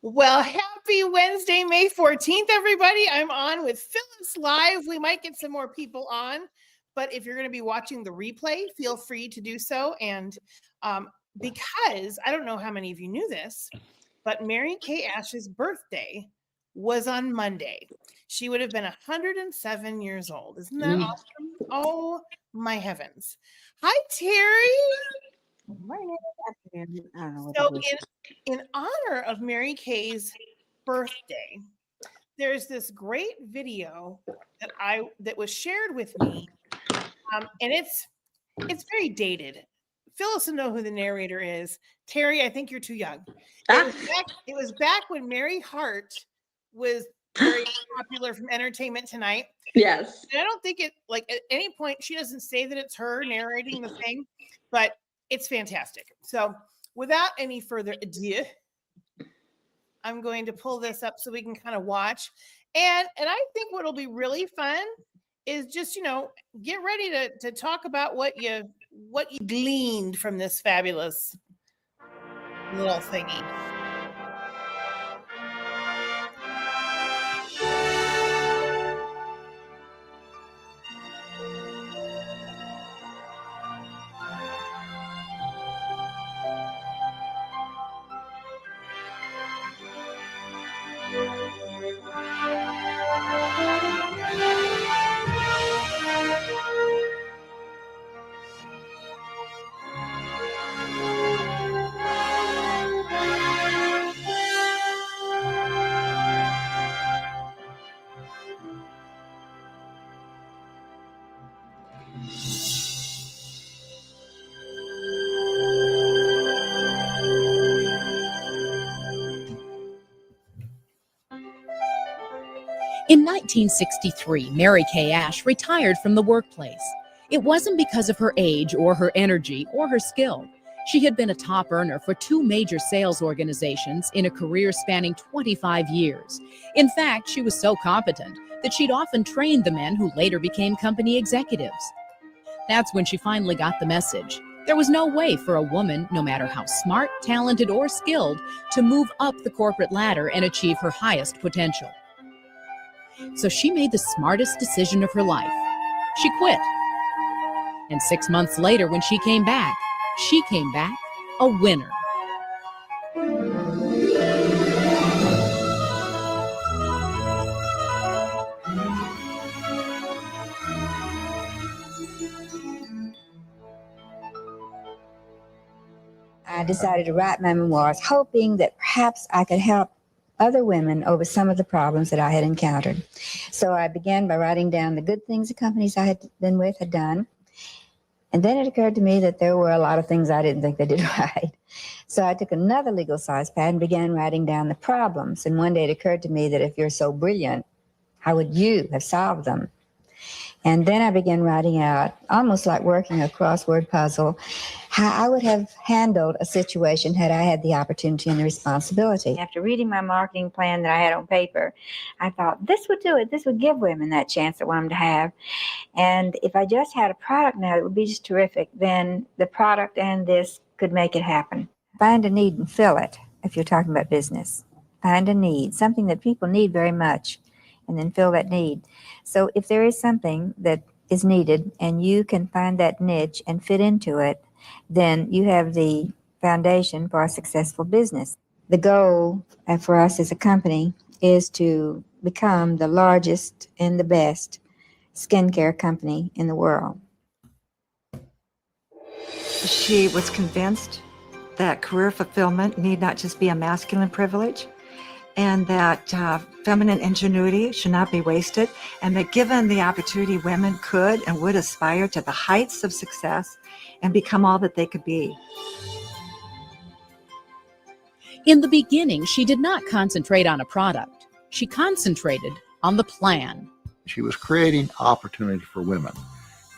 Well, happy Wednesday, May 14th, everybody. I'm on with Phyllis Live. We might get some more people on, but if you're going to be watching the replay, feel free to do so. And because I don't know how many of you knew this, but Mary Kay Ash's birthday was on Monday. She would have been 107 years old. Isn't that awesome? Oh, my heavens. Hi, Terry. Good morning. I don't know what So it is. in honor of Mary Kay's birthday, there's this great video that was shared with me, and it's very dated. Phyllis will know who the narrator is. Terry, I think you're too young. It was back when Mary Hart was very popular from Entertainment Tonight. Yes. And I don't think it, like, at any point she doesn't say that it's her narrating the thing, but it's fantastic. So without any further ado, I'm going to pull this up so we can kind of watch. And I think what'll be really fun is just, get ready to talk about what you gleaned from this fabulous little thingy. In 1963, Mary Kay Ash retired from the workplace. It wasn't because of her age or her energy or her skill. She had been a top earner for 2 major sales organizations in a career spanning 25 years. In fact, she was so competent that she'd often trained the men who later became company executives. That's when she finally got the message. There was no way for a woman, no matter how smart, talented, or skilled, to move up the corporate ladder and achieve her highest potential. So she made the smartest decision of her life. She quit. And 6 months later, when she came back a winner. I decided to write my memoirs, hoping that perhaps I could help other women over some of the problems that I had encountered. So I began by writing down the good things the companies I had been with had done. And then it occurred to me that there were a lot of things I didn't think they did right. So I took another legal size pad and began writing down the problems. And one day it occurred to me that if you're so brilliant, how would you have solved them? And then I began writing out, almost like working a crossword puzzle, how I would have handled a situation had I had the opportunity and the responsibility. After reading my marketing plan that I had on paper, I thought, this would do it. This would give women that chance I want them to have. And if I just had a product now that would be just terrific, then the product and this could make it happen. Find a need and fill it, if you're talking about business. Find a need, something that people need very much, and then fill that need. So if there is something that is needed and you can find that niche and fit into it, then you have the foundation for a successful business. The goal for us as a company is to become the largest and the best skincare company in the world. She was convinced that career fulfillment need not just be a masculine privilege, and that feminine ingenuity should not be wasted, and that given the opportunity, women could and would aspire to the heights of success and become all that they could be. In the beginning, she did not concentrate on a product. She concentrated on the plan. She was creating opportunity for women.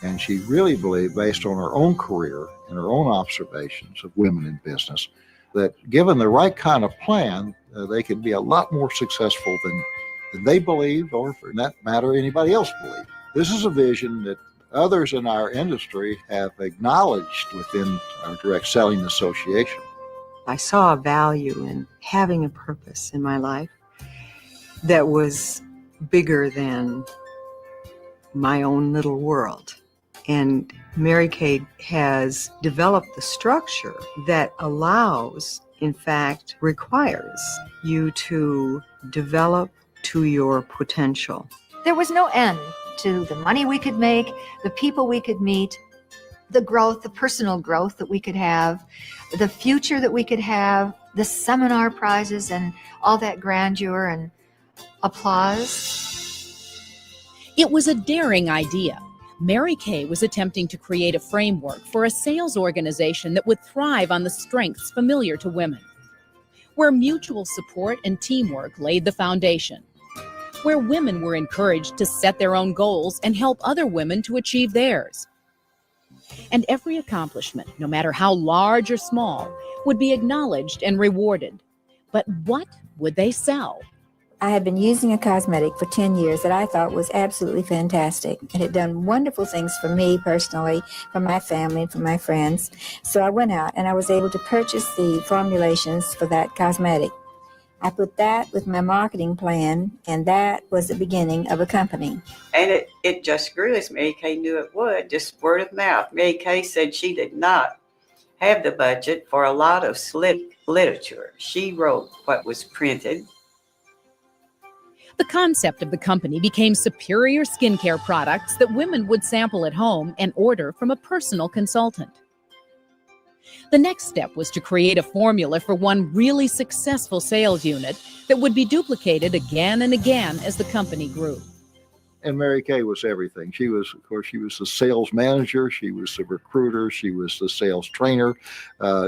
And she really believed, based on her own career and her own observations of women in business, that given the right kind of plan, they could be a lot more successful than they believed, or for that matter, anybody else believed. This is a vision that others in our industry have acknowledged within our direct selling association. I saw a value in having a purpose in my life that was bigger than my own little world. And Mary Kay has developed the structure that allows, in fact, requires you to develop to your potential. There was no end to the money we could make, the people we could meet, the growth, the personal growth that we could have, the future that we could have, the seminar prizes and all that grandeur and applause. It was a daring idea. Mary Kay was attempting to create a framework for a sales organization that would thrive on the strengths familiar to women, where mutual support and teamwork laid the foundation, where women were encouraged to set their own goals and help other women to achieve theirs. And every accomplishment, no matter how large or small, would be acknowledged and rewarded. But what would they sell? I had been using a cosmetic for 10 years that I thought was absolutely fantastic. It had done wonderful things for me personally, for my family, and for my friends. So I went out and I was able to purchase the formulations for that cosmetic. I put that with my marketing plan, and that was the beginning of a company. And it just grew as Mary Kay knew it would, just word of mouth. Mary Kay said she did not have the budget for a lot of slick literature. She wrote what was printed. The concept of the company became superior skincare products that women would sample at home and order from a personal consultant. The next step was to create a formula for one really successful sales unit that would be duplicated again and again as the company grew. And Mary Kay was everything. She was, of course, she was the sales manager. She was the recruiter. She was the sales trainer.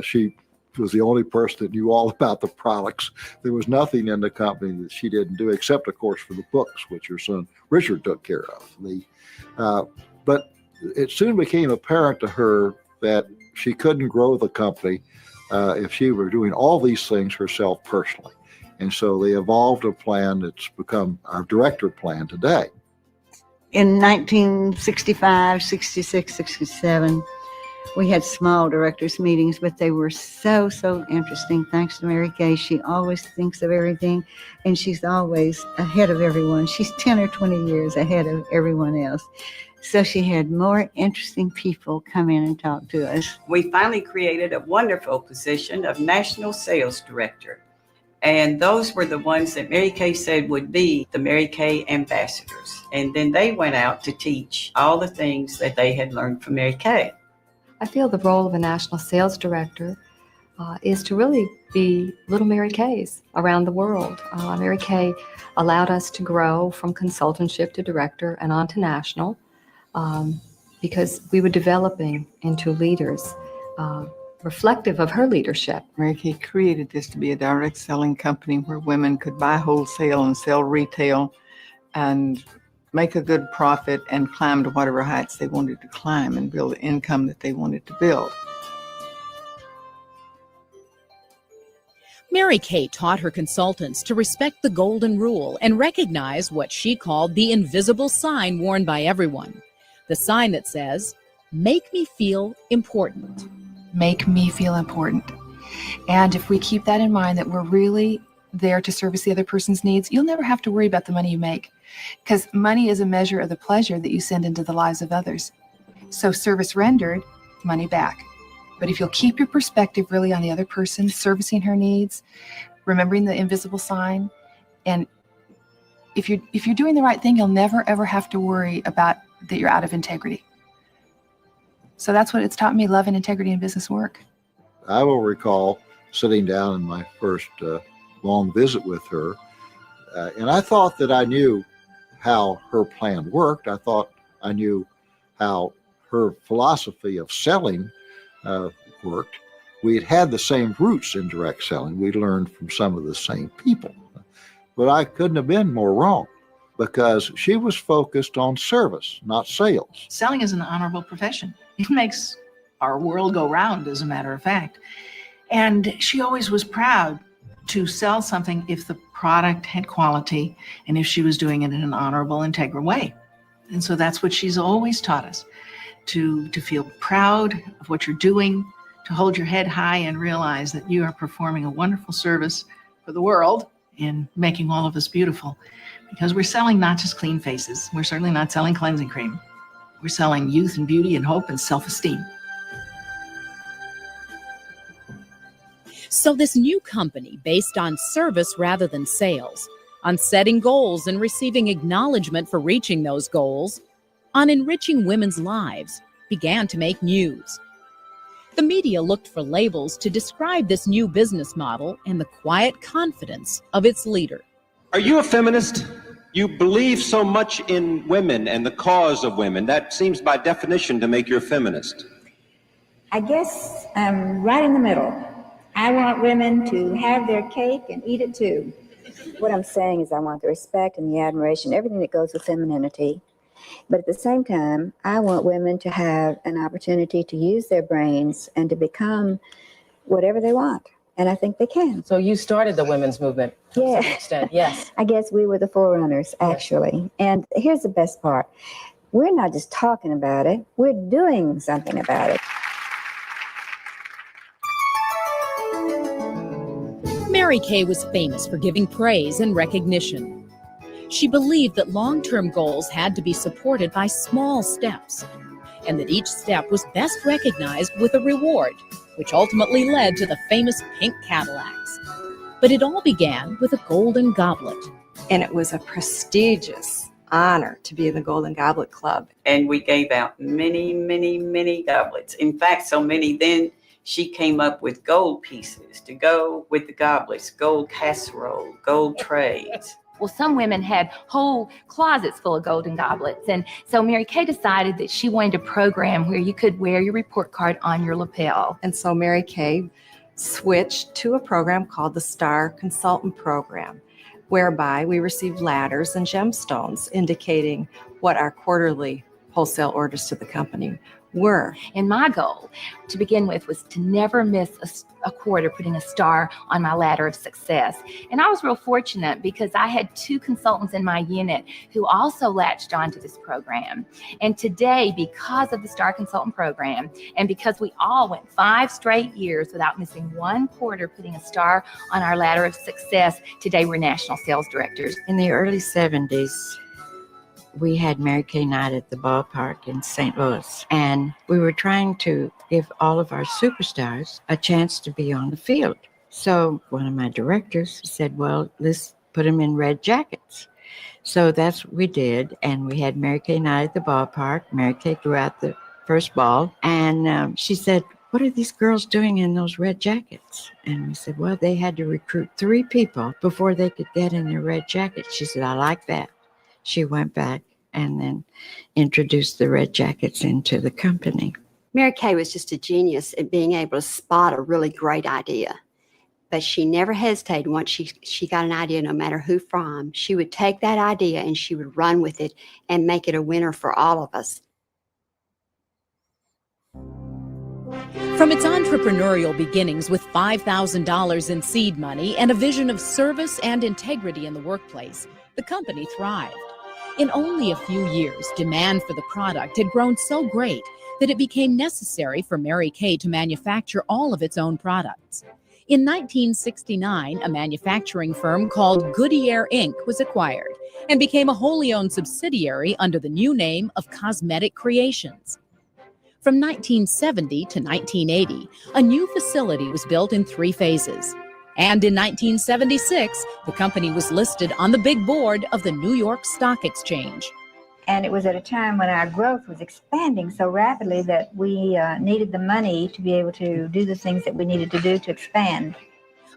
She was the only person that knew all about the products. There was nothing in the company that she didn't do, except, of course, for the books, which her son Richard took care of. But it soon became apparent to her that she couldn't grow the company if she were doing all these things herself personally. And so they evolved a plan that's become our director plan today. In 1965, 66, 67, we had small directors meetings, but they were so interesting. Thanks to Mary Kay, she always thinks of everything, and she's always ahead of everyone. She's 10 or 20 years ahead of everyone else. So she had more interesting people come in and talk to us. We finally created a wonderful position of National Sales Director. And those were the ones that Mary Kay said would be the Mary Kay ambassadors. And then they went out to teach all the things that they had learned from Mary Kay. I feel the role of a national sales director is to really be little Mary Kays around the world. Mary Kay allowed us to grow from consultantship to director and on to national because we were developing into leaders reflective of her leadership. Mary Kay created this to be a direct selling company where women could buy wholesale and sell retail and make a good profit and climb to whatever heights they wanted to climb and build the income that they wanted to build. Mary Kay taught her consultants to respect the golden rule and recognize what she called the invisible sign worn by everyone. The sign that says, "Make me feel important." Make me feel important. And if we keep that in mind, that we're really there to service the other person's needs, you'll never have to worry about the money you make, because money is a measure of the pleasure that you send into the lives of others. So service rendered, money back. But if you'll keep your perspective really on the other person, servicing her needs, remembering the invisible sign, and if you're doing the right thing, you'll never ever have to worry about that you're out of integrity. So that's what it's taught me, love and integrity in business work. I will recall sitting down in my first long visit with her, and I thought that I knew how her plan worked. I thought I knew how her philosophy of selling worked. We had the same roots in direct selling. We learned from some of the same people. But I couldn't have been more wrong, because she was focused on service, not sales. Selling is an honorable profession. It makes our world go round, as a matter of fact. And she always was proud to sell something if the product had quality and if she was doing it in an honorable, integral way. And so that's what she's always taught us, to feel proud of what you're doing, to hold your head high and realize that you are performing a wonderful service for the world in making all of us beautiful. Because we're selling not just clean faces. We're certainly not selling cleansing cream. We're selling youth and beauty and hope and self-esteem. So this new company, based on service rather than sales, on setting goals and receiving acknowledgement for reaching those goals, on enriching women's lives, began to make news. The media looked for labels to describe this new business model and the quiet confidence of its leader. Are you a feminist? You believe so much in women and the cause of women. That seems by definition to make you a feminist. I guess I'm right in the middle. I want women to have their cake and eat it too. What I'm saying is I want the respect and the admiration, everything that goes with femininity. But at the same time, I want women to have an opportunity to use their brains and to become whatever they want. And I think they can. So you started the women's movement to some extent, yes. I guess we were the forerunners, actually. And here's the best part. We're not just talking about it, we're doing something about it. Mary Kay was famous for giving praise and recognition. She believed that long-term goals had to be supported by small steps, and that each step was best recognized with a reward, which ultimately led to the famous pink Cadillacs. But it all began with a golden goblet. And it was a prestigious honor to be in the Golden Goblet Club. And we gave out many, many, many goblets. In fact, so many then she came up with gold pieces to go with the goblets, gold casserole, gold trays. Well, some women had whole closets full of golden goblets. And so Mary Kay decided that she wanted a program where you could wear your report card on your lapel. And so Mary Kay switched to a program called the Star Consultant Program, whereby we received ladders and gemstones indicating what our quarterly wholesale orders to the company were. And my goal to begin with was to never miss a quarter putting a star on my ladder of success. And I was real fortunate because I had 2 consultants in my unit who also latched onto this program. And today, because of the Star Consultant Program, and because we all went 5 straight years without missing 1 quarter putting a star on our ladder of success, today we're national sales directors. In the early 70s, we had Mary Kay Night at the ballpark in St. Louis, and we were trying to give all of our superstars a chance to be on the field. So one of my directors said, well, let's put them in red jackets. So that's what we did, and we had Mary Kay Night at the ballpark. Mary Kay threw out the first ball, and she said, what are these girls doing in those red jackets? And we said, well, they had to recruit 3 people before they could get in their red jackets. She said, I like that. She went back and then introduced the red jackets into the company. Mary Kay was just a genius at being able to spot a really great idea. But she never hesitated once she got an idea, no matter who from. She would take that idea and she would run with it and make it a winner for all of us. From its entrepreneurial beginnings with $5,000 in seed money and a vision of service and integrity in the workplace, the company thrived. In only a few years, demand for the product had grown so great that it became necessary for Mary Kay to manufacture all of its own products. In 1969, a manufacturing firm called Goodyear Inc. was acquired and became a wholly owned subsidiary under the new name of Cosmetic Creations. From 1970 to 1980, a new facility was built in 3 phases. And in 1976, the company was listed on the big board of the New York Stock Exchange. And it was at a time when our growth was expanding so rapidly that we needed the money to be able to do the things that we needed to do to expand.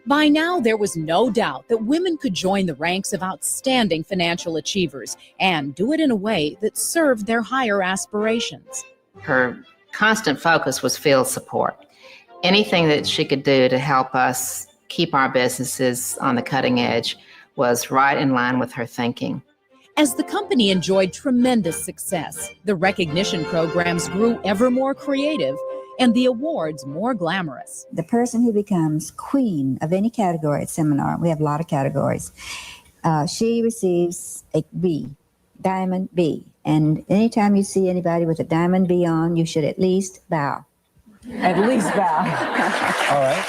By now, there was no doubt that women could join the ranks of outstanding financial achievers and do it in a way that served their higher aspirations. Her constant focus was field support. Anything that she could do to help us keep our businesses on the cutting edge was right in line with her thinking. As the company enjoyed tremendous success, the recognition programs grew ever more creative and the awards more glamorous. The person who becomes queen of any category at seminar, we have a lot of categories, she receives a B, diamond B. And anytime you see anybody with a diamond B on, you should at least bow. At least bow. All right.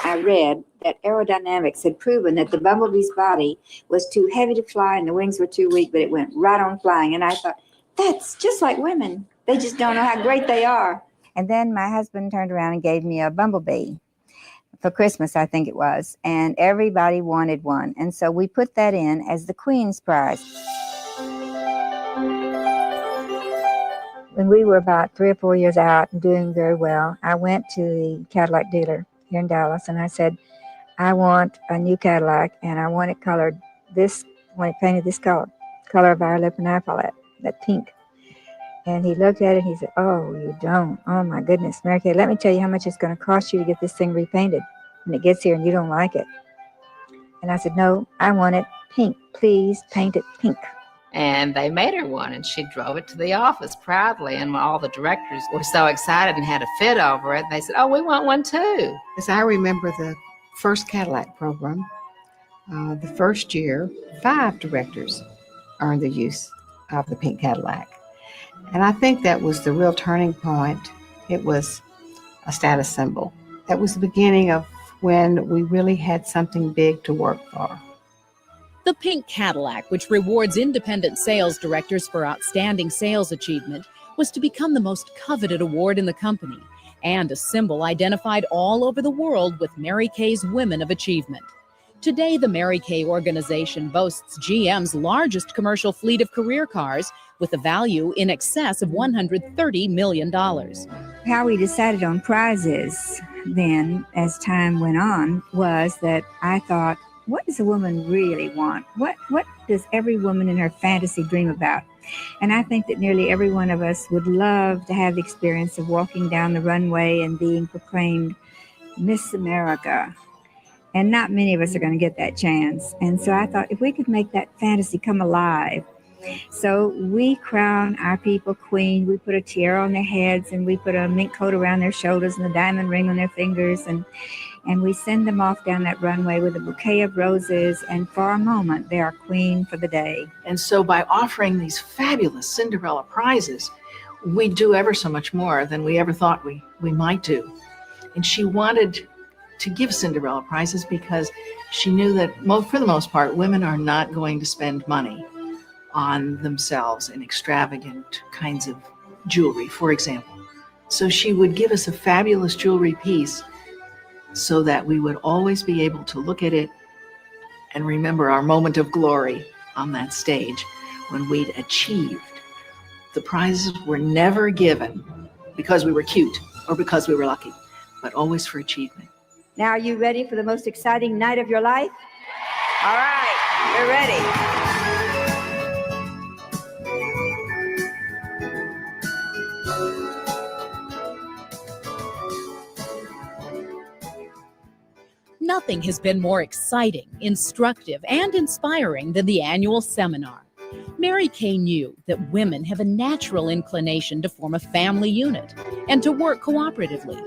I read that aerodynamics had proven that the bumblebee's body was too heavy to fly and the wings were too weak, but it went right on flying. And I thought, that's just like women. They just don't know how great they are. And then my husband turned around and gave me a bumblebee for Christmas, I think it was. And everybody wanted one. And so we put that in as the Queen's Prize. When we were about 3 or 4 years out and doing very well, I went to the Cadillac dealer here in Dallas and I said, I want a new Cadillac and I want it colored this, I want it painted this color of our lip and eye palette, that pink. And he looked at it and he said, oh, you don't. Oh my goodness, Mary Kay, let me tell you how much it's going to cost you to get this thing repainted when it gets here and you don't like it. And I said, no, I want it pink. Please paint it pink. And they made her one, and she drove it to the office proudly. And all the directors were so excited and had a fit over it, they said, oh, we want one too. As I remember the first Cadillac program, the first year, 5 directors earned the use of the pink Cadillac. And I think that was the real turning point. It was a status symbol. That was the beginning of when we really had something big to work for. The Pink Cadillac, which rewards independent sales directors for outstanding sales achievement, was to become the most coveted award in the company and a symbol identified all over the world with Mary Kay's Women of Achievement. Today, the Mary Kay organization boasts GM's largest commercial fleet of career cars with a value in excess of $130 million. How we decided on prizes then, as time went on, was that I thought, what does a woman really want? What does every woman in her fantasy dream about? And I think that nearly every one of us would love to have the experience of walking down the runway and being proclaimed Miss America. And not many of us are going to get that chance. And so I thought, if we could make that fantasy come alive. So we crown our people queen. We put a tiara on their heads and we put a mink coat around their shoulders and a diamond ring on their fingers. And we send them off down that runway with a bouquet of roses. And for a moment, they are queen for the day. And so by offering these fabulous Cinderella prizes, we do ever so much more than we ever thought we might do. And she wanted to give Cinderella prizes because she knew that for the most part, women are not going to spend money on themselves in extravagant kinds of jewelry, for example. So she would give us a fabulous jewelry piece so that we would always be able to look at it and remember our moment of glory on that stage when we'd achieved. The prizes were never given because we were cute or because we were lucky, but always for achievement. Now, are you ready for the most exciting night of your life? All right, we're ready. Nothing has been more exciting, instructive, and inspiring than the annual seminar. Mary Kay knew that women have a natural inclination to form a family unit and to work cooperatively.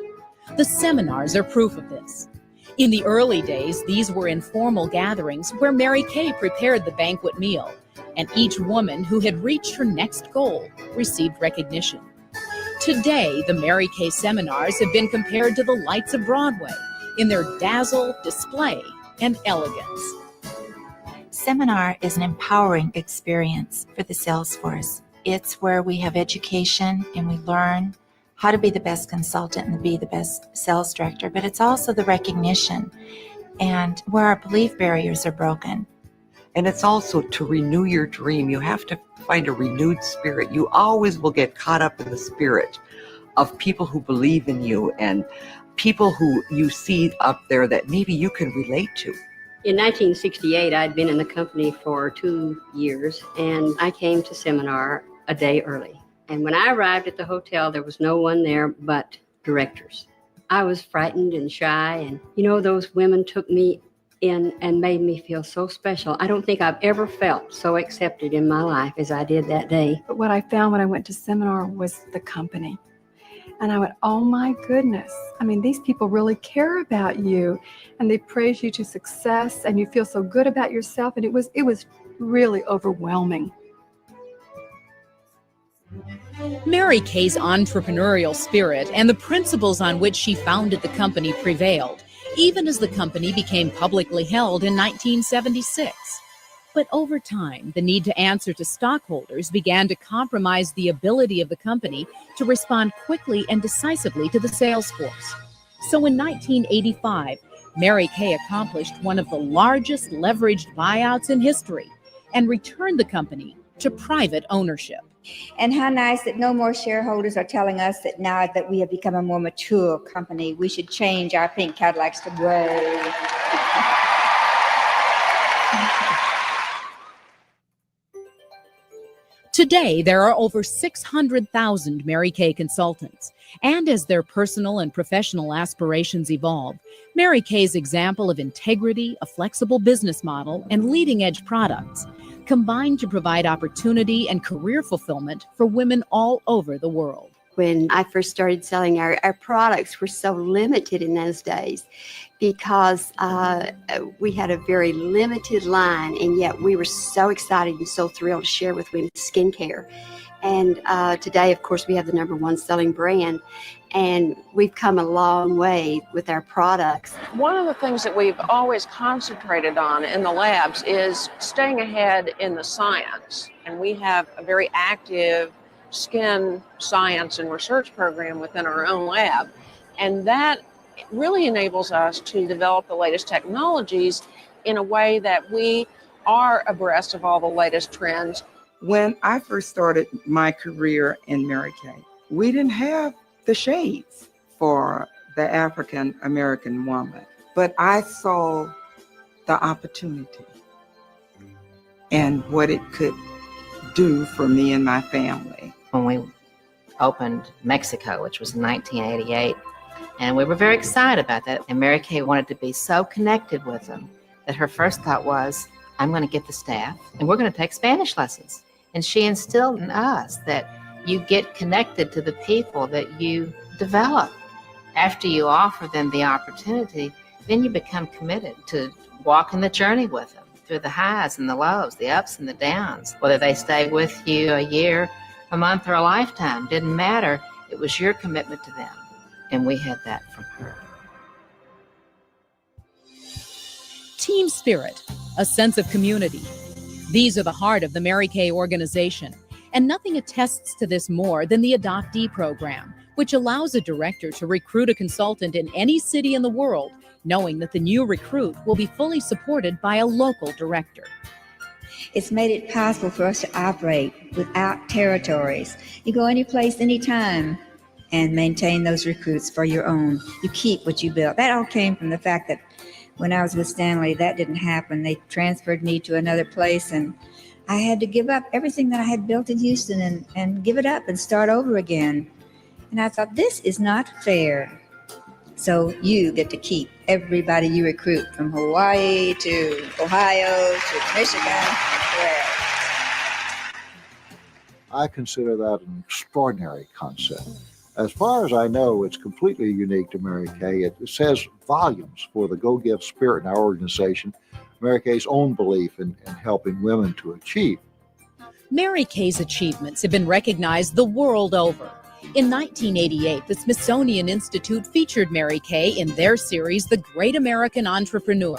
The seminars are proof of this. In the early days, these were informal gatherings where Mary Kay prepared the banquet meal, and each woman who had reached her next goal received recognition. Today, the Mary Kay seminars have been compared to the lights of Broadway in their dazzle, display, and elegance. Seminar is an empowering experience for the sales force. It's where we have education and we learn how to be the best consultant and be the best sales director, but it's also the recognition and where our belief barriers are broken. And it's also to renew your dream. You have to find a renewed spirit. You always will get caught up in the spirit of people who believe in you and people who you see up there that maybe you can relate to. In 1968, I'd been in the company for 2 years, and I came to seminar a day early. And when I arrived at the hotel, there was no one there but directors. I was frightened and shy, and those women took me in and made me feel so special. I don't think I've ever felt so accepted in my life as I did that day. But what I found when I went to seminar was the company. And I went, oh my goodness. I mean, these people really care about you and they praise you to success and you feel so good about yourself. And it was really overwhelming. Mary Kay's entrepreneurial spirit and the principles on which she founded the company prevailed, even as the company became publicly held in 1976. But over time, the need to answer to stockholders began to compromise the ability of the company to respond quickly and decisively to the sales force. So in 1985, Mary Kay accomplished one of the largest leveraged buyouts in history and returned the company to private ownership. And how nice that no more shareholders are telling us that now that we have become a more mature company, we should change our pink Cadillacs to gray. Today, there are over 600,000 Mary Kay consultants. And as their personal and professional aspirations evolve, Mary Kay's example of integrity, a flexible business model, and leading-edge products combine to provide opportunity and career fulfillment for women all over the world. When I first started selling, our products were so limited in those days because we had a very limited line, and yet we were so excited and so thrilled to share with women skincare. And today, of course, we have the #1 selling brand, and we've come a long way with our products. One of the things that we've always concentrated on in the labs is staying ahead in the science. And we have a very active skin science and research program within our own lab. And that really enables us to develop the latest technologies in a way that we are abreast of all the latest trends. When I first started my career in Mary Kay, we didn't have the shades for the African American woman, but I saw the opportunity and what it could do for me and my family. When we opened Mexico, which was in 1988, and we were very excited about that, and Mary Kay wanted to be so connected with them that her first thought was, I'm going to get the staff and we're going to take Spanish lessons. And she instilled in us that you get connected to the people that you develop. After you offer them the opportunity, then you become committed to walking the journey with them through the highs and the lows, the ups and the downs. Whether they stay with you a year, a month, or a lifetime, didn't matter. It was your commitment to them. And we had that from her. Team spirit, a sense of community. These are the heart of the Mary Kay organization, and nothing attests to this more than the Adoptee program, which allows a director to recruit a consultant in any city in the world, knowing that the new recruit will be fully supported by a local director. It's made it possible for us to operate without territories. You go any place, anytime, and maintain those recruits for your own. You keep what you built. That all came from the fact that when I was with Stanley, that didn't happen. They transferred me to another place, and I had to give up everything that I had built in Houston and give it up and start over again. And I thought, this is not fair. So you get to keep everybody you recruit, from Hawaii to Ohio to Michigan. I consider that an extraordinary concept. As far as I know, it's completely unique to Mary Kay. It says volumes for the go-give spirit in our organization, Mary Kay's own belief in helping women to achieve. Mary Kay's achievements have been recognized the world over. In 1988, the Smithsonian Institute featured Mary Kay in their series, The Great American Entrepreneur.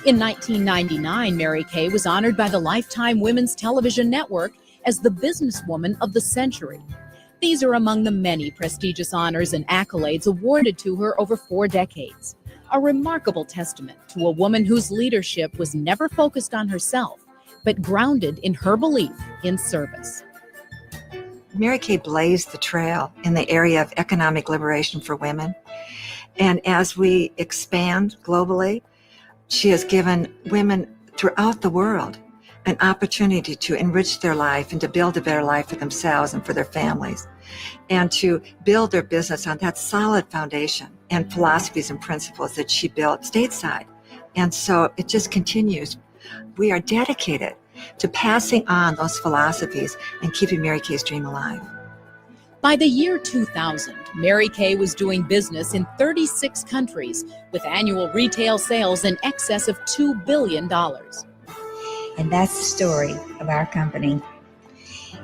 In 1999, Mary Kay was honored by the Lifetime Women's Television Network as the Businesswoman of the Century. These are among the many prestigious honors and accolades awarded to her over 4 decades. A remarkable testament to a woman whose leadership was never focused on herself, but grounded in her belief in service. Mary Kay blazed the trail in the area of economic liberation for women. And as we expand globally, she has given women throughout the world an opportunity to enrich their life and to build a better life for themselves and for their families, and to build their business on that solid foundation and philosophies and principles that she built stateside. And so it just continues. We are dedicated to passing on those philosophies and keeping Mary Kay's dream alive. By the year 2000, Mary Kay was doing business in 36 countries with annual retail sales in excess of $2 billion. And that's the story of our company.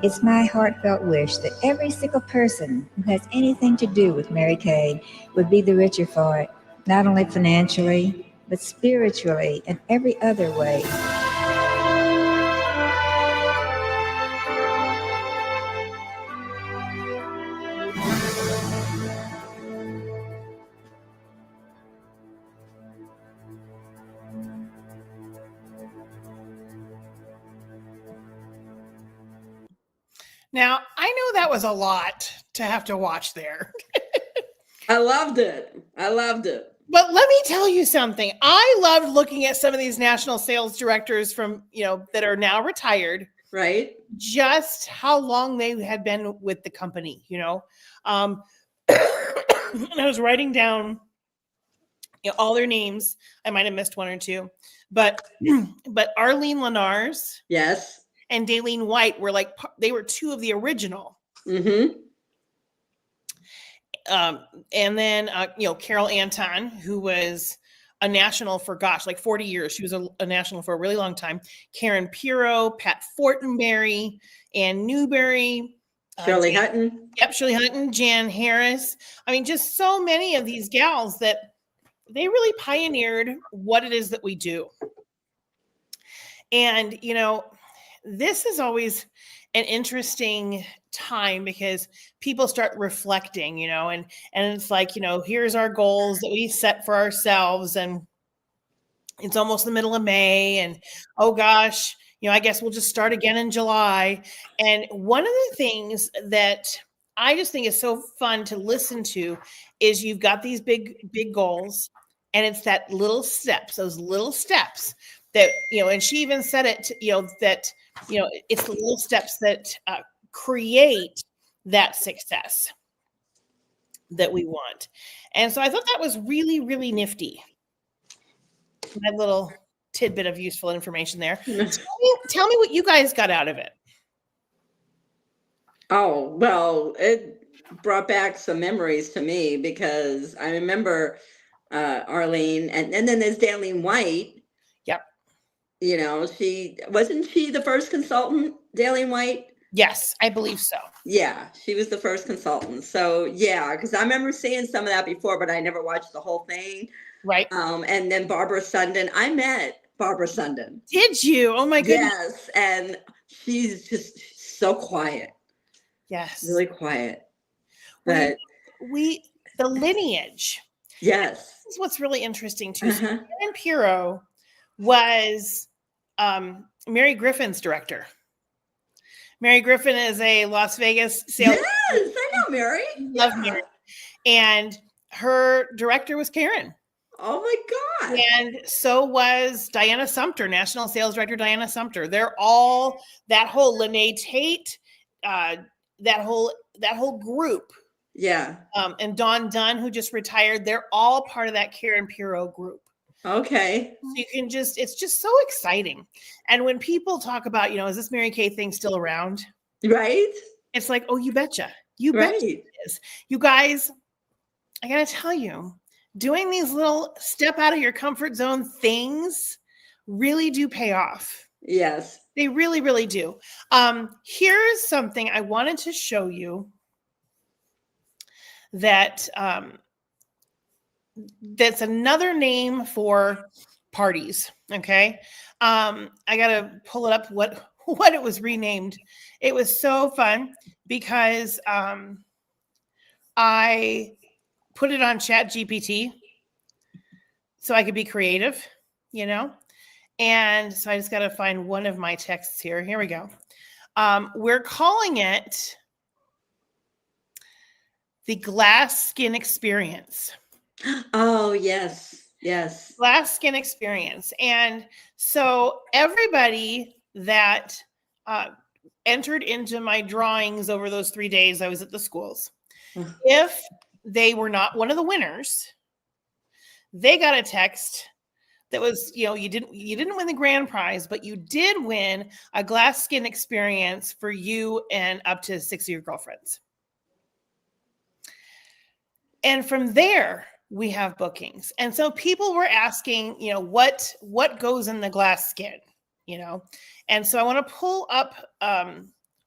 It's my heartfelt wish that every single person who has anything to do with Mary Kay would be the richer for it, not only financially, but spiritually and every other way. Now, I know that was a lot to have to watch there. I loved it. I loved it. But let me tell you something. I loved looking at some of these national sales directors from, that are now retired. Right. Just how long they had been with the company, And I was writing down all their names. I might have missed one or two, but Arlene Lenars. Yes. And Daleen White were they were two of the original. Mm-hmm. And then, Carol Anton, who was a national for, 40 years. She was a national for a really long time. Karen Piro, Pat Fortenberry, Ann Newberry. Shirley Hutton. Yep, Shirley Hutton, Jan Harris. I mean, just so many of these gals that they really pioneered what it is that we do. And, this is always an interesting time because people start reflecting, and it's like, here's our goals that we set for ourselves, and it's almost the middle of May, and oh gosh, I guess we'll just start again in July. And one of the things that I just think is so fun to listen to is you've got these big goals, and it's that little steps, those little steps that, and she even said it, that, it's the little steps that create that success that we want. And so I thought that was really, really nifty. My little tidbit of useful information there. Tell me what you guys got out of it. Oh, well, it brought back some memories to me because I remember Arlene and then there's Daleen White. Yep. She wasn't she the first consultant, Daleen White? Yes, I believe so. Yeah, she was the first consultant. So yeah, because I remember seeing some of that before, but I never watched the whole thing. Right. And then Barbara Sundin. I met Barbara Sundin. Did you? Oh my goodness. Yes, and she's just so quiet. Yes. Really quiet. But the lineage. Yes. This is what's really interesting too. So Karen Piro was Mary Griffin's director. Mary Griffin is a Las Vegas sales. Yes, I know Mary. Love Mary. And her director was Karen. Oh my God. And so was Diana Sumter, National Sales Director Diana Sumter. They're all that whole Lene Tate, that whole group. Yeah. And Dawn Dunn, who just retired, they're all part of that Karen Piro group. Okay. So you can it's just so exciting. And when people talk about, is this Mary Kay thing still around? Right. It's like, oh, you betcha. You betcha it is. You guys, I got to tell you, doing these little step out of your comfort zone things really do pay off. Yes. They really, really do. Here's something I wanted to show you that that's another name for parties. Okay. I got to pull it up what it was renamed. It was so fun because I put it on ChatGPT so I could be creative, and so I just got to find one of my texts here. Here we go. We're calling it the glass skin experience. Oh, yes. Yes. Glass skin experience. And so everybody that entered into my drawings over those 3 days I was at the schools, if they were not one of the winners, they got a text that was, you didn't win the grand prize, but you did win a glass skin experience for you and up to 6 of your girlfriends. And from there, we have bookings. And so people were asking, what goes in the glass skin, And so I want to pull up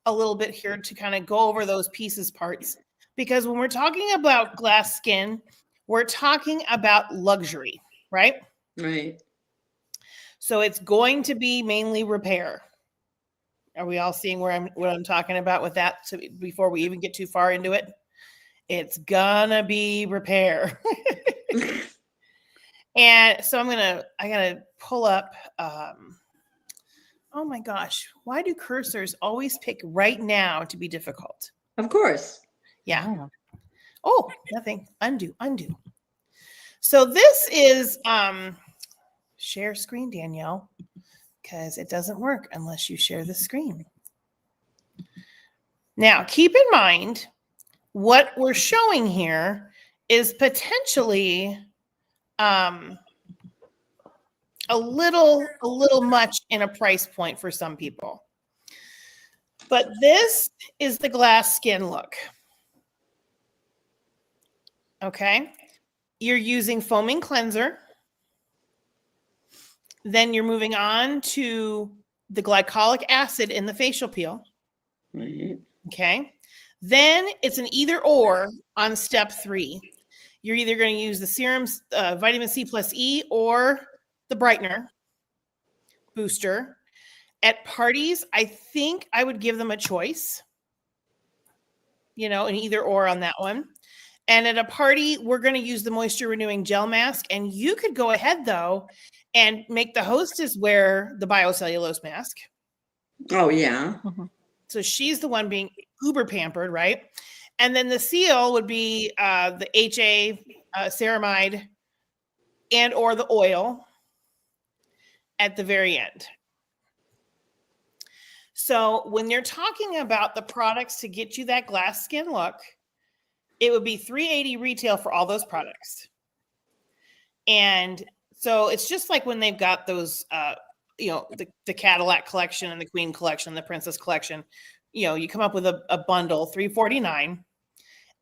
a little bit here to kind of go over those pieces parts, because when we're talking about glass skin, we're talking about luxury, right? Right. So it's going to be mainly repair. Are we all seeing what I'm talking about with that? So before we even get too far into it, it's gonna be repair. And so I gotta pull up. Oh my gosh, why do cursors always pick right now to be difficult? Of course. Yeah. Oh, nothing. Undo. So this is share screen, Danielle, because it doesn't work unless you share the screen. Now, keep in mind, what we're showing here is potentially a little much in a price point for some people. But this is the glass skin look. Okay. You're using foaming cleanser. Then you're moving on to the glycolic acid in the facial peel. Right. Okay. Then it's an either or on step 3. You're either going to use the serum vitamin C plus E or the brightener booster. At parties, I think I would give them a choice, an either or on that one. And at a party, we're going to use the moisture renewing gel mask. And you could go ahead, though, and make the hostess wear the biocellulose mask. Oh, yeah. So she's the one being uber pampered, right? And then the seal would be the HA ceramide and or the oil at the very end. So when you're talking about the products to get you that glass skin look, it would be $380 retail for all those products. And so it's just like when they've got those, the Cadillac collection and the Queen collection, the Princess collection, you come up with a bundle, $349,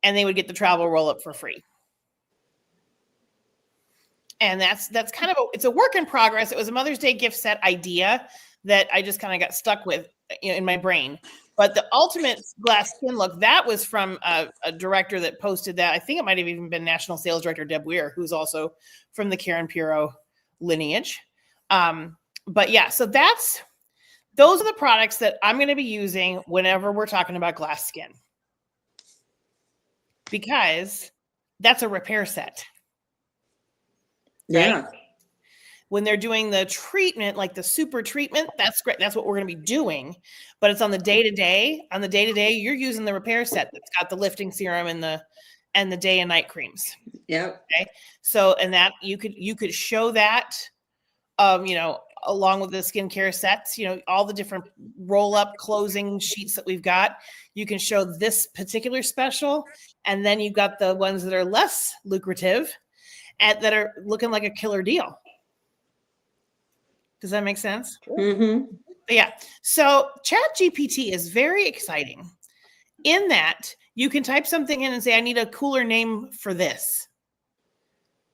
and they would get the travel roll up for free. And that's kind of it's a work in progress. It was a Mother's Day gift set idea that I just kind of got stuck with in my brain. But the ultimate glass skin look, that was from a director that posted that. I think it might have even been National Sales Director Deb Weir, who's also from the Karen Puro lineage. But yeah, so those are the products that I'm going to be using whenever we're talking about glass skin, because that's a repair set. Yeah. Right? When they're doing the treatment, like the super treatment, that's great. That's what we're going to be doing. But it's on the day-to-day. On the day-to-day, you're using the repair set that's got the lifting serum and the day and night creams. Yep. Okay. So, and that you could show that, along with the skincare sets, all the different roll-up closing sheets that we've got. You can show this particular special, and then you've got the ones that are less lucrative and that are looking like a killer deal. Does that make sense? Mm-hmm. Yeah. So ChatGPT is very exciting in that you can type something in and say, I need a cooler name for this.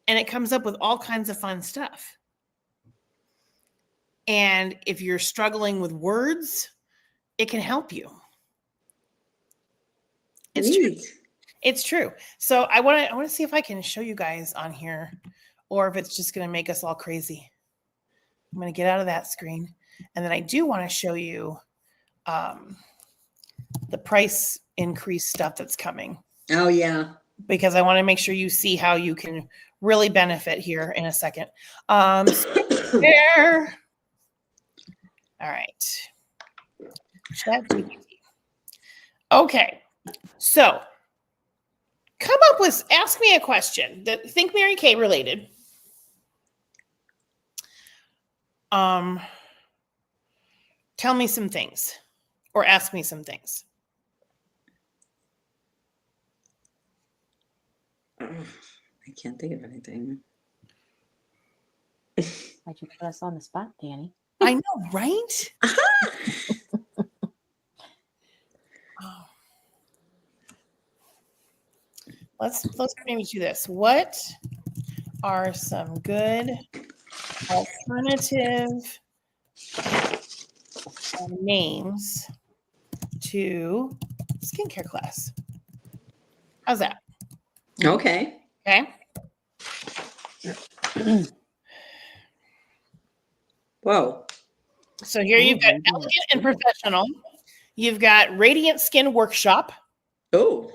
And it comes up with all kinds of fun stuff. And if you're struggling with words, it can help you. It's true. It's true. So I want to see if I can show you guys on here, or if it's just going to make us all crazy. I'm going to get out of that screen. And then I do want to show you the price increase stuff that's coming. Oh, yeah. Because I want to make sure you see how you can really benefit here in a second. There. All right. ChatGPT. Okay. So ask me a question that think Mary Kay related. Tell me some things or ask me some things. I can't think of anything. Why'd you put us on the spot, Danny? I know, right? Let's maybe do this. What are some good alternative names to skincare class. How's that? Okay. Okay. Whoa. So here you've got elegant and professional. You've got radiant skin workshop. Oh.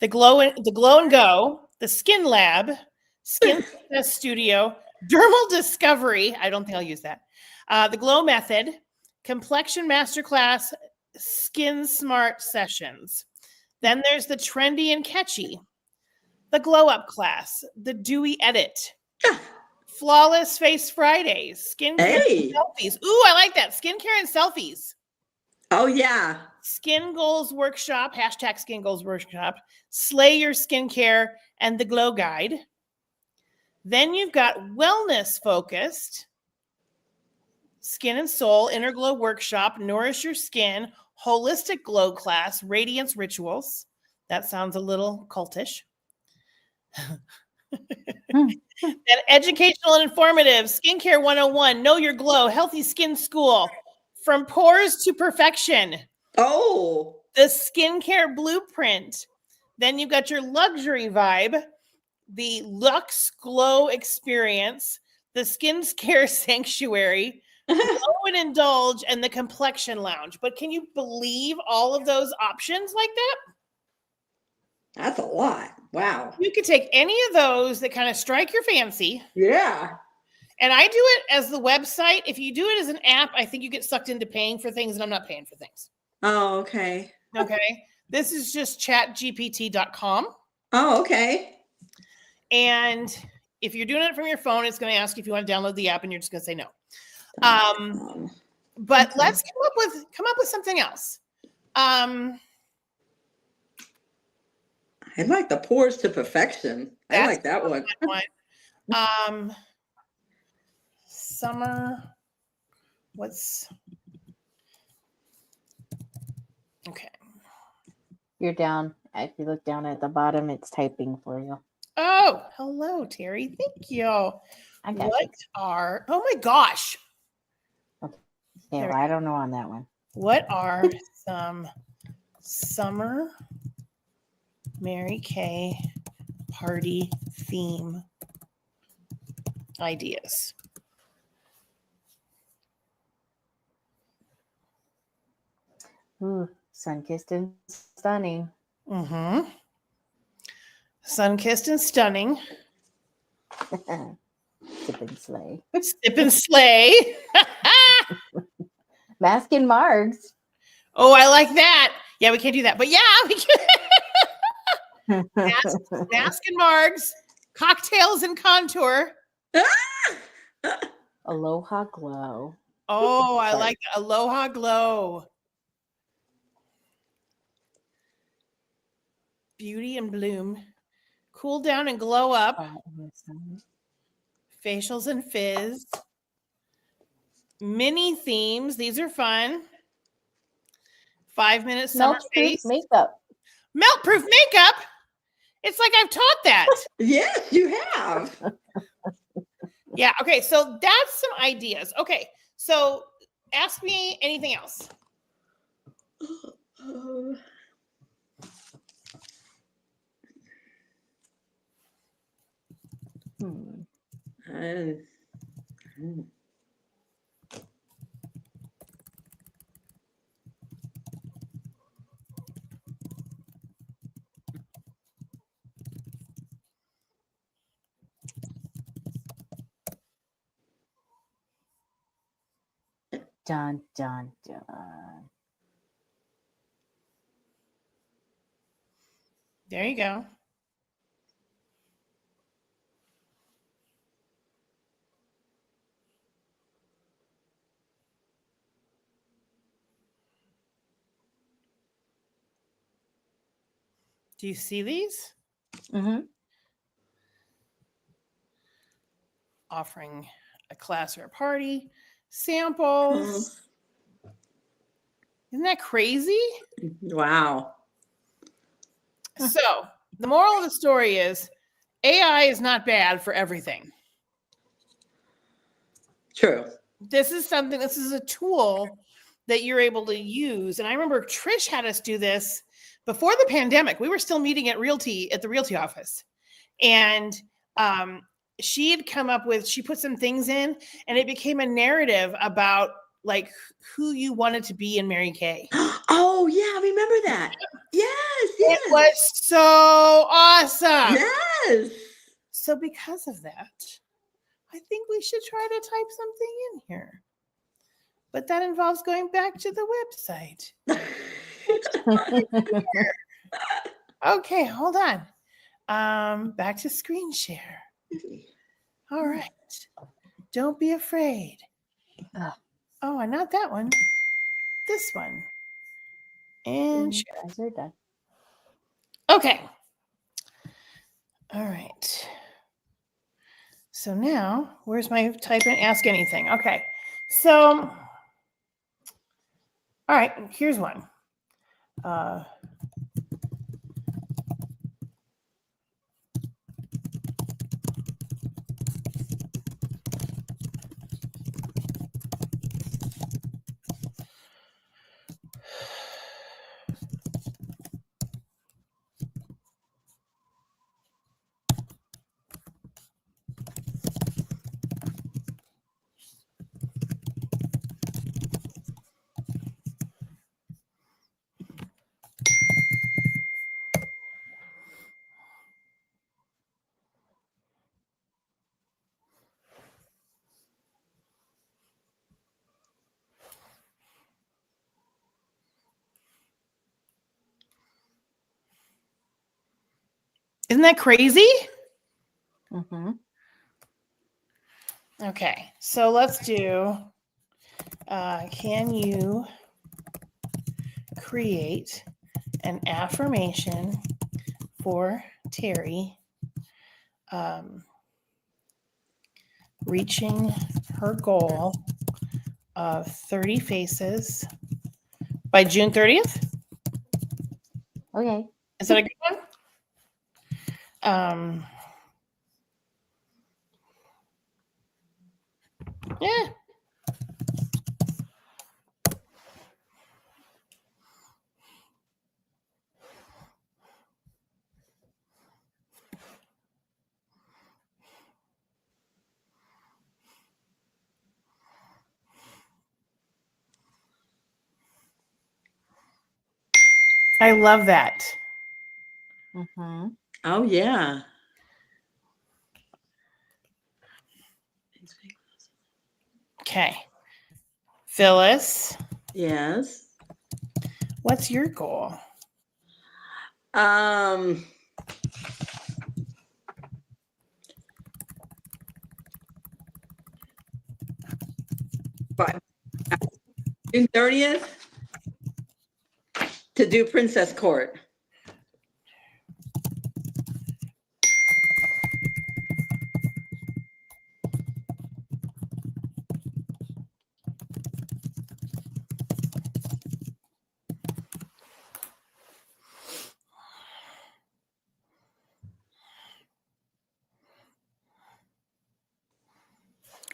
The glow and go, the skin lab, skin success studio, dermal discovery. I don't think I'll use that. The glow method, complexion masterclass, skin smart sessions. Then there's the trendy and catchy, the glow up class, the dewy edit, flawless face Fridays, skincare and selfies. Ooh, I like that. Skincare and selfies. Oh, yeah. Skin goals workshop, hashtag skin goals workshop, slay your skincare, and the glow guide. Then you've got wellness focused, skin and soul, inner glow workshop, nourish your skin, holistic glow class, radiance rituals. That sounds a little cultish. Then educational and informative, skincare 101, know your glow, healthy skin school, from pores to perfection. Oh, the skincare blueprint. Then you've got your luxury vibe, the Luxe Glow experience, the skincare sanctuary, glow and indulge, and the complexion lounge. But can you believe all of those options like that? That's a lot. Wow. You could take any of those that kind of strike your fancy. Yeah. And I do it as the website. If you do it as an app, I think you get sucked into paying for things, and I'm not paying for things. Oh, okay. Okay. This is just chatgpt.com. Oh, okay. And if you're doing it from your phone, it's going to ask you if you want to download the app, and you're just going to say no. But let's come up with something else. I like the pores to perfection. I like that one. Summer. Okay. You're down. If you look down at the bottom, it's typing for you. Oh, hello, Terry. Thank you. I got you. Oh my gosh. Yeah, well, I don't know on that one. What are some summer Mary Kay party theme ideas? Ooh, sun-kissed and stunning. Mm-hmm. Sun-kissed and stunning. Sip and slay. Sip and slay. Mask and margs. Oh, I like that. Yeah, we can't do that. But yeah, we can. Mask and margs. Cocktails and contour. Aloha glow. Oh, I like that. Aloha glow. Beauty and bloom. Cool down and glow up. Facials and fizz. Mini themes. These are fun. 5 minutes summer face. Makeup. Melt-proof makeup. It's like I've taught that. Yes, you have. Yeah. Okay. So that's some ideas. Okay. So ask me anything else. Dun, dun, dun. There you go. Do you see these? Mm-hmm. Offering a class or a party, samples. Isn't that crazy? Wow. So the moral of the story is AI is not bad for everything. True. This is a tool that you're able to use. And I remember Trish had us do this before the pandemic. We were still meeting at the realty office. And she had come up with, she put some things in, and it became a narrative about like who you wanted to be in Mary Kay. Oh yeah, I remember that. Yes, yes. It was so awesome. Yes. So because of that, I think we should try to type something in here. But that involves going back to the website. Okay, hold on. Back to screen share. All right. Don't be afraid. Oh, and not that one. This one. And share. Done. Okay. All right. So now, where's my type in? Ask anything. Okay. So, all right, here's one. Isn't that crazy? Mm-hmm. Okay, so let's do, can you create an affirmation for Terry reaching her goal of 30 faces by June 30th? Okay. Is that a good one? Yeah. I love that. Mm-hmm. Oh yeah. Okay. Phyllis, Yes. what's your goal? By June 30th to do Princess Court.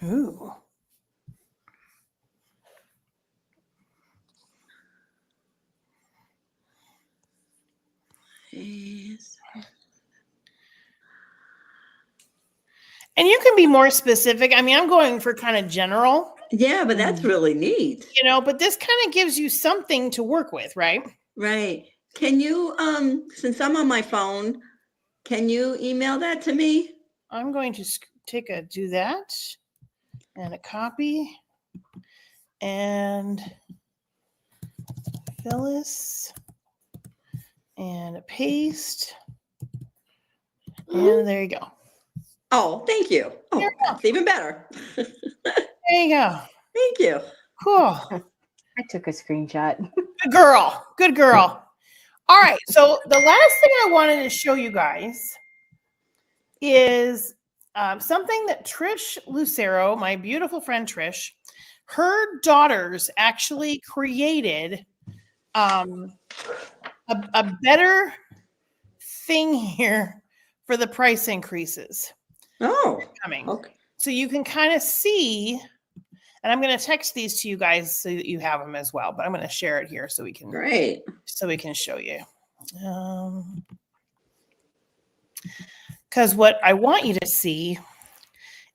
Ooh. Yes. And you can be more specific. I mean, I'm going for kind of general. Yeah, but that's really neat. You know, but this kind of gives you something to work with, right? Right. Can you, since I'm on my phone, can you email that to me? I'm going to do that and a copy and Phyllis and a paste. And there you go. Oh, thank you. Oh, that's even better. There you go. Thank you. Cool. I took a screenshot. Good girl. Good girl. All right. So the last thing I wanted to show you guys is something that Trish Lucero, my beautiful friend Trish, her daughters actually created a better thing here for the price increases. Oh, coming. okay. So you can kind of see And I'm going to text these to you guys so that you have them as well. But I'm going to share it here so we can show you. Because what I want you to see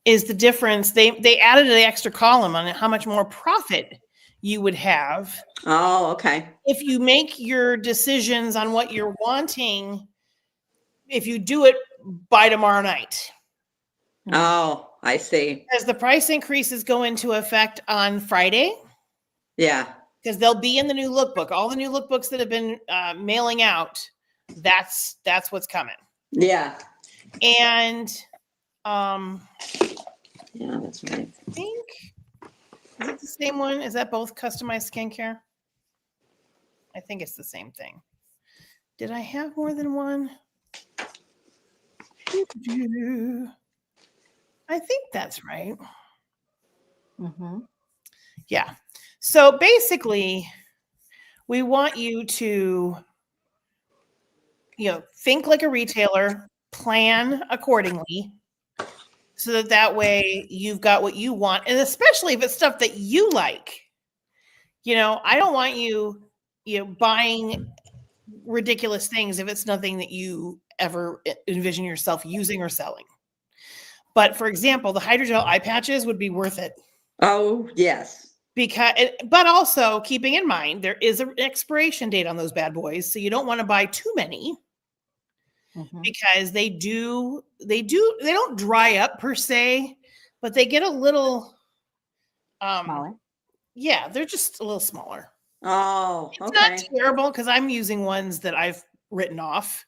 is the difference. They added an extra column on how much more profit you would have. Oh, okay. If you make your decisions on what you're wanting, if you do it by tomorrow night. Oh, I see. As the price increases go into effect on Friday. Yeah. Because they'll be in the new lookbook. All the new lookbooks that have been mailing out, that's what's coming. Yeah. And yeah, that's right. I think, is it the same one? Is that both customized skincare? I think it's the same thing. Did I have more than one? I think that's right. Yeah. So basically, we want you to, think like a retailer, plan accordingly, so that way you've got what you want. And especially if it's stuff that you like. I don't want you buying ridiculous things if it's nothing that you ever envision yourself using or selling. But for example, the hydrogel eye patches would be worth it. Oh, yes. But also keeping in mind, there is an expiration date on those bad boys. So you don't want to buy too many because they don't dry up per se, but they get a little, smaller. Yeah, they're just a little smaller. Oh, it's not terrible because I'm using ones that I've written off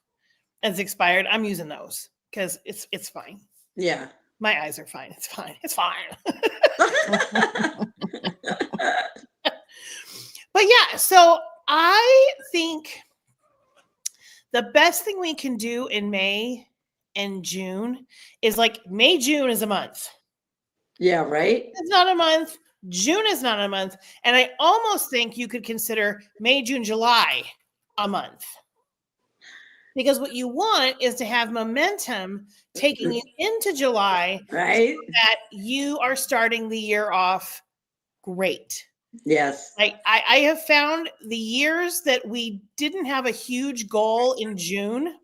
as expired. I'm using those because it's fine. Yeah. My eyes are fine. It's fine. It's fine. But yeah, so I think the best thing we can do in May and June is May, June is a month. Yeah, right? It's not a month. June is not a month. And I almost think you could consider May, June, July a month. Because what you want is to have momentum taking you into July, right? So that you are starting the year off great. Yes. I have found the years that we didn't have a huge goal in June,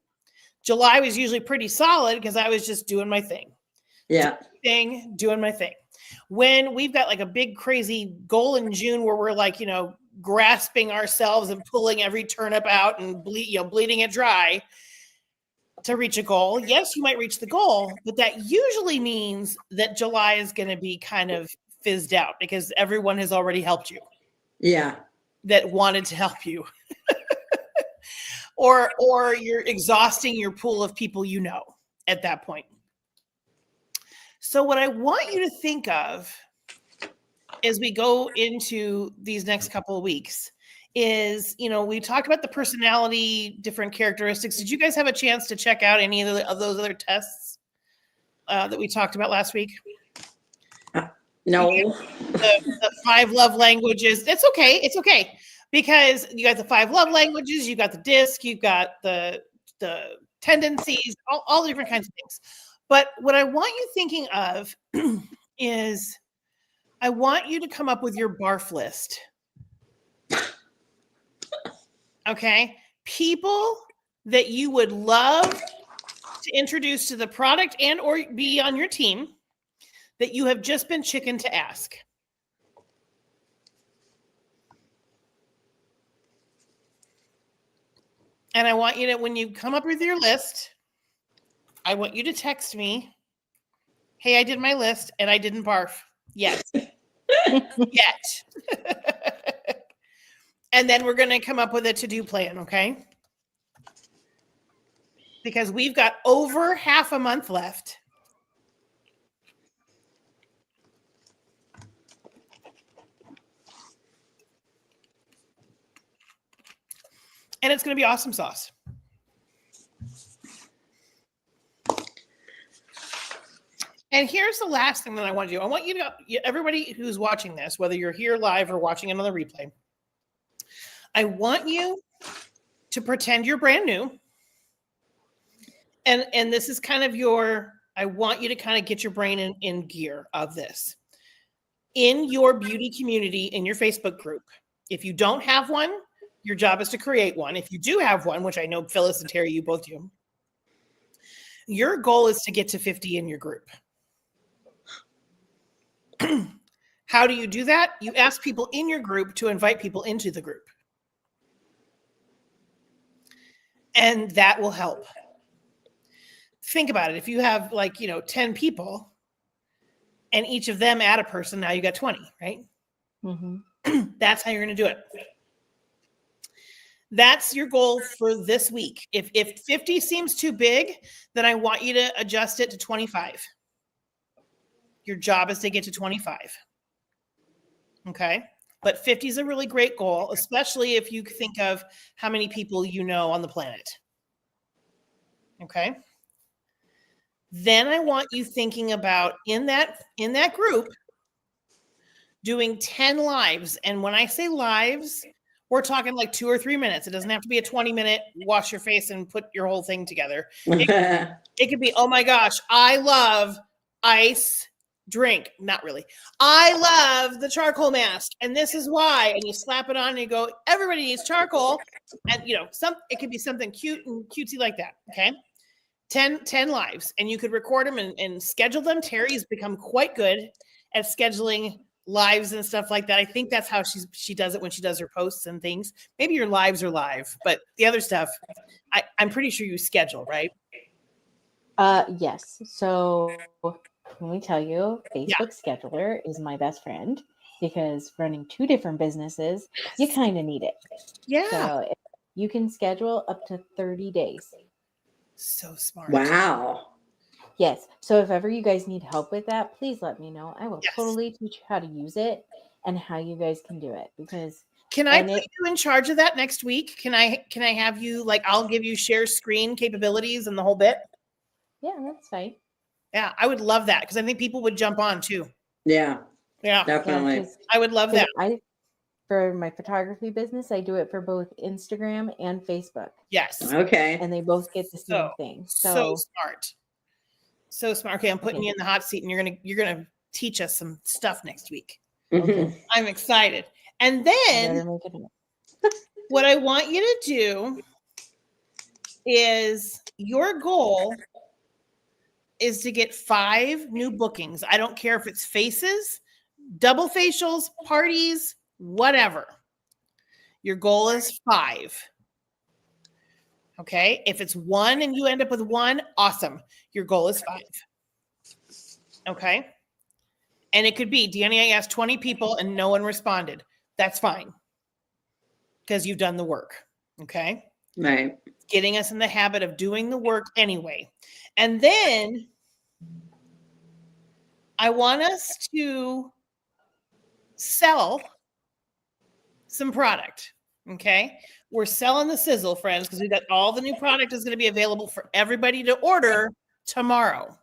July was usually pretty solid because I was just doing my thing. Yeah. Doing my thing. When we've got a big crazy goal in June where we're grasping ourselves and pulling every turnip out and bleeding it dry to reach a goal. Yes, you might reach the goal, but that usually means that July is going to be kind of fizzed out because everyone has already helped you. Yeah. That wanted to help you. or you're exhausting your pool of people at that point. So what I want you to think of as we go into these next couple of weeks is, we talked about the personality, different characteristics. Did you guys have a chance to check out any of those other tests that we talked about last week? No. The 5 love languages. It's okay. It's okay. Because you got the 5 love languages, you got the DISC, you've got the tendencies, all the different kinds of things. But what I want you thinking of is I want you to come up with your BARF list. Okay? People that you would love to introduce to the product and or be on your team that you have just been chicken to ask. And I want you to, when you come up with your list, I want you to text me, hey, I did my list and I didn't barf yet. Yet. And then we're going to come up with a to-do plan, okay? Because we've got over half a month left. And it's going to be awesome sauce. And here's the last thing that I want to do. I want you to, everybody who's watching this, whether you're here live or watching another replay, I want you to pretend you're brand new. And this is kind of I want you to kind of get your brain in gear of this. in your beauty community in your Facebook group. If you don't have one, your job is to create one. If you do have one, which I know Phyllis and Terry, you both do, your goal is to get to 50 in your group. How do you do that? You ask people in your group to invite people into the group. And that will help. Think about it. If you have 10 people and each of them add a person, now you got 20, right? Mm-hmm. That's how you're going to do it. That's your goal for this week. If 50 seems too big, then I want you to adjust it to 25. Your job is to get to 25. Okay? But 50 is a really great goal, especially if you think of how many people you know on the planet. Okay? Then I want you thinking about in that group doing 10 lives. And when I say lives, we're talking like 2 or 3 minutes. It doesn't have to be a 20-minute wash your face and put your whole thing together. It could be, oh my gosh, I love ice drink. Not really. I love the charcoal mask, and this is why. And you slap it on and you go, everybody needs charcoal. And it could be something cute and cutesy like that. Okay. 10 lives, and you could record them and schedule them. Terry's become quite good at scheduling lives and stuff like that. I think that's how she does it when she does her posts and things. Maybe your lives are live, but the other stuff, I'm pretty sure you schedule, right? Yes. So let me tell you, Facebook Scheduler is my best friend because running 2 different businesses, you kind of need it. Yeah. So you can schedule up to 30 days. So smart. Wow. Yes. So if ever you guys need help with that, please let me know. I will totally teach you how to use it and how you guys can do it. Because can I put you in charge of that next week? Can I have you I'll give you share screen capabilities and the whole bit? Yeah, that's fine. Yeah, I would love that because I think people would jump on too. Yeah. Yeah. Definitely. I would love that. For my photography business, I do it for both Instagram and Facebook. Yes. Okay. And they both get the same thing. So smart. So smart. Okay, I'm putting you in the hot seat, and you're gonna teach us some stuff next week. Okay. I'm excited. And then what I want you to do is your goal is to get 5 new bookings. I don't care if it's faces, double facials, parties, whatever. Your goal is 5. Okay. If it's 1 and you end up with 1, awesome. Your goal is 5. Okay. And it could be, Deanna, I asked 20 people and no one responded. That's fine. Because you've done the work. Okay. Right. Getting us in the habit of doing the work anyway. And then I want us to sell some product. Okay. We're selling the sizzle, friends, because we got all the new product is going to be available for everybody to order tomorrow.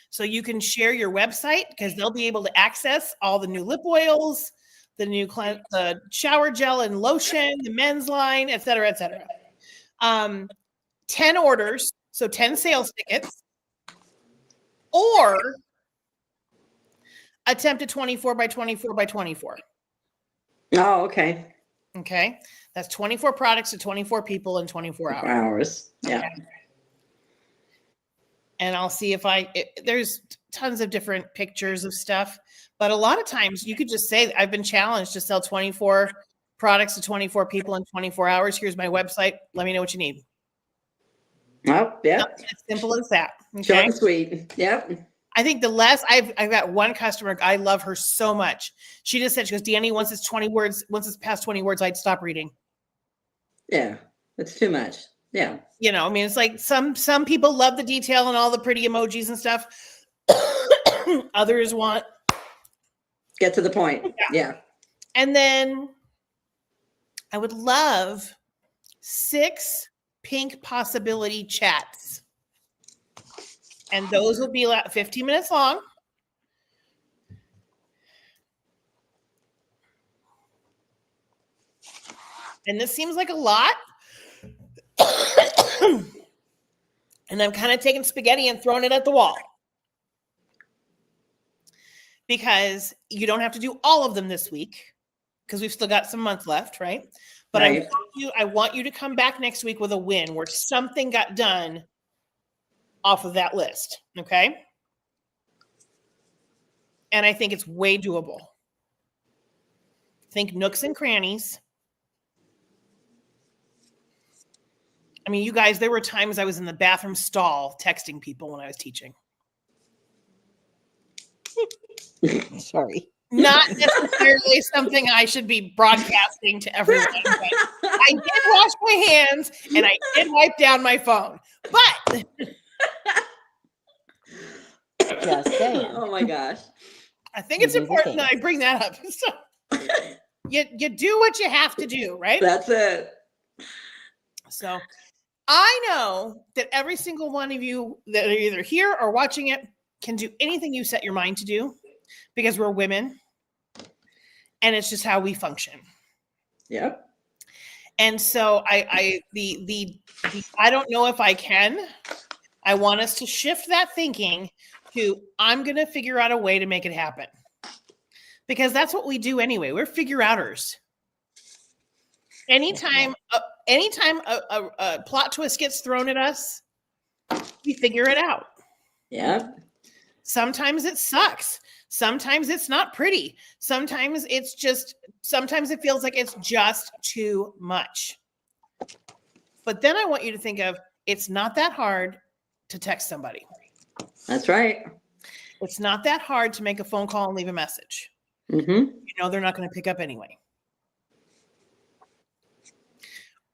So you can share your website because they'll be able to access all the new lip oils, the new the shower gel and lotion, the men's line, et cetera, et cetera. 10 orders, so 10 sales tickets, or attempt a 24 by 24 by 24. Oh, okay. Okay. That's 24 products to 24 people in 24 hours. Yeah. Okay. And I'll see if there's tons of different pictures of stuff, but a lot of times you could just say, I've been challenged to sell 24 products to 24 people in 24 hours. Here's my website. Let me know what you need. Oh, yeah. It's simple as that. Okay. Short and sweet. Yep. I think I've got one customer, I love her so much. She just said, she goes, Danny, once it's past 20 words, I'd stop reading. Yeah. It's too much. Yeah. I mean, it's like some people love the detail and all the pretty emojis and stuff. Others want. Get to the point. Yeah. And then I would love 6 pink possibility chats. And those will be 15 minutes long. And this seems like a lot. And I'm kind of taking spaghetti and throwing it at the wall. because you don't have to do all of them this week because we've still got some months left, right? But Right. I want you to come back next week with a win where something got done off of that list, okay? And I think it's way doable. Think nooks and crannies. I mean, you guys, there were times I was in the bathroom stall texting people when I was teaching. Sorry. Not necessarily something I should be broadcasting to everyone. But I did wash my hands and I did wipe down my phone. But Just saying. Oh my gosh. I think it's important that I bring that up. So you do what you have to do, right? That's it. So I know that every single one of you that are either here or watching it can do anything you set your mind to do because we're women and it's just how we function. Yep. And so I don't know if I can. I want us to shift that thinking to I'm going to figure out a way to make it happen. Because that's what we do anyway. We're figure outers. Anytime a plot twist gets thrown at us, we figure it out. Yeah. Sometimes it sucks. Sometimes it's not pretty. Sometimes it feels like it's just too much. But then I want you to think of it's not that hard to text somebody. That's right. It's not that hard to make a phone call and leave a message. Mm-hmm. You know they're not going to pick up anyway.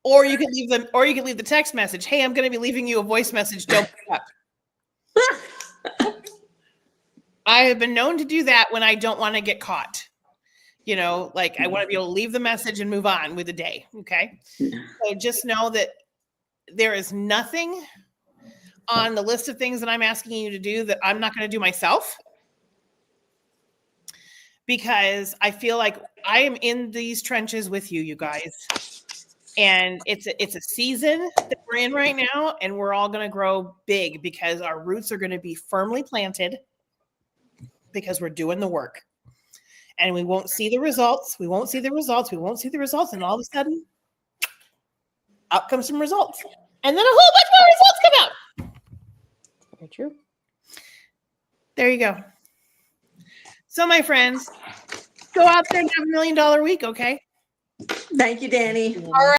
Or you could leave the text message. Hey, I'm going to be leaving you a voice message. Don't pick up. I have been known to do that when I don't want to get caught. You know, like I want to be able to leave the message and move on with the day. Okay. So just know that there is nothing on the list of things that I'm asking you to do that I'm not going to do myself. Because I feel like I am in these trenches with you guys. And it's a season that we're in right now, and we're all going to grow big because our roots are going to be firmly planted because we're doing the work. And we won't see the results. We won't see the results. And all of a sudden, out comes some results. And then a whole bunch more results come out. Very true. There you go. So, my friends, go out there and have $1 million week, okay? Thank you, Danny. All right.